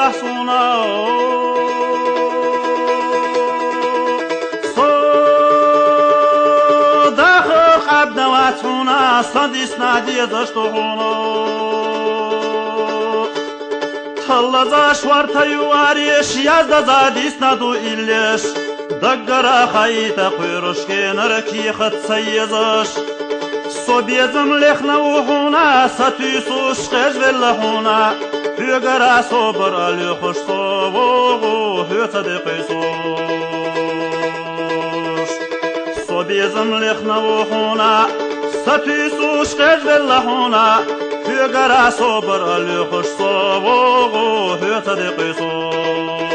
بتحسونا صداخ عبد واتونا صديس نادي زشتونا تلزاش ورتيواريش يزد زاديس ندو إليش دقرا خايتا قيرش كينركي خد سيزش صبيزم لخنا وحونا ستيسوش خيج باللحونا هيقرا صبر اللي خوش صبوغو هي صديقي سوش صبيزم لخنا وحونا ستيسوش خيج باللحونا هيقرا صبر اللي خوش صبوغو هي صديقي سوش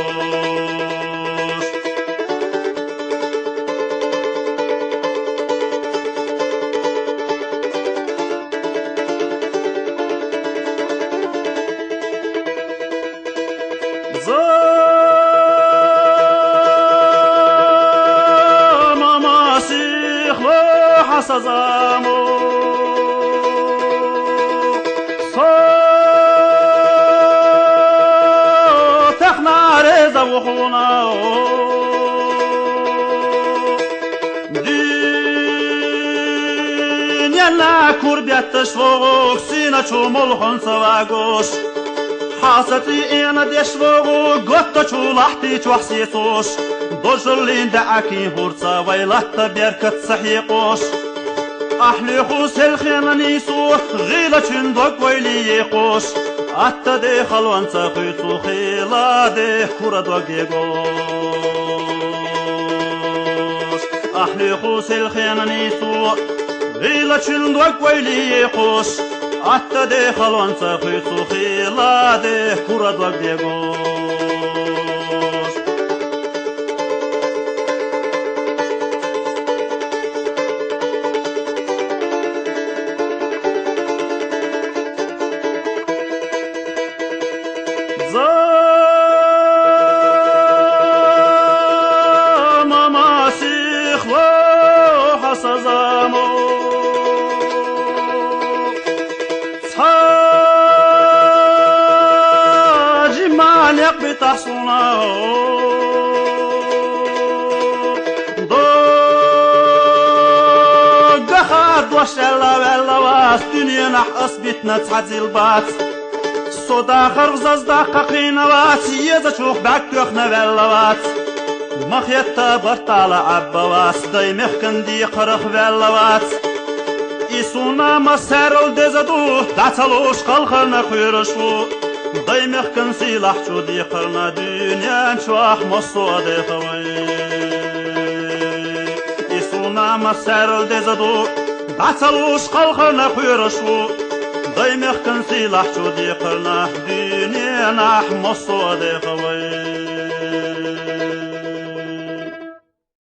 زما مسيح لو حسزامو صوتخنا رزا وخونا دنيانا كربيات شفوق سينا چومل خنسواغوش حاستي انا دشوغو قطة چولحتي چوحسيتوش دوجلين دعاكي هورتا ويلتا بيركت صحيقوش احلي خوس الخينا نيسو غيلة چندوك ويلي يقوش اتا دي خلوان تاقيتو خيلا دي كورا دوك يقوش احلي خوس الخينا نيسو غيلة چندوك ويلي يقوش Atta de halonca khitsu khila de kuradwak degos Zama masih lo hasazamo Jimaniak betasuna do gahad washella wella was dünyana asbitna tazil bat soda khargzaz da qaqina was yeza chuq baktukhna wella was makhyatta bartala abba was daymkhandi qaraq wella was isuna masarul dezadu tatalosh qalqana khirashu ضيمخ كن سلاح شودي قرنا دنيا شواح مصودي خوي يسونا مسار الدزدو بعتلوش قلقنا خيرشو ضيمخ كن سلاح شودي قرنا دنيا نح مصودي خوي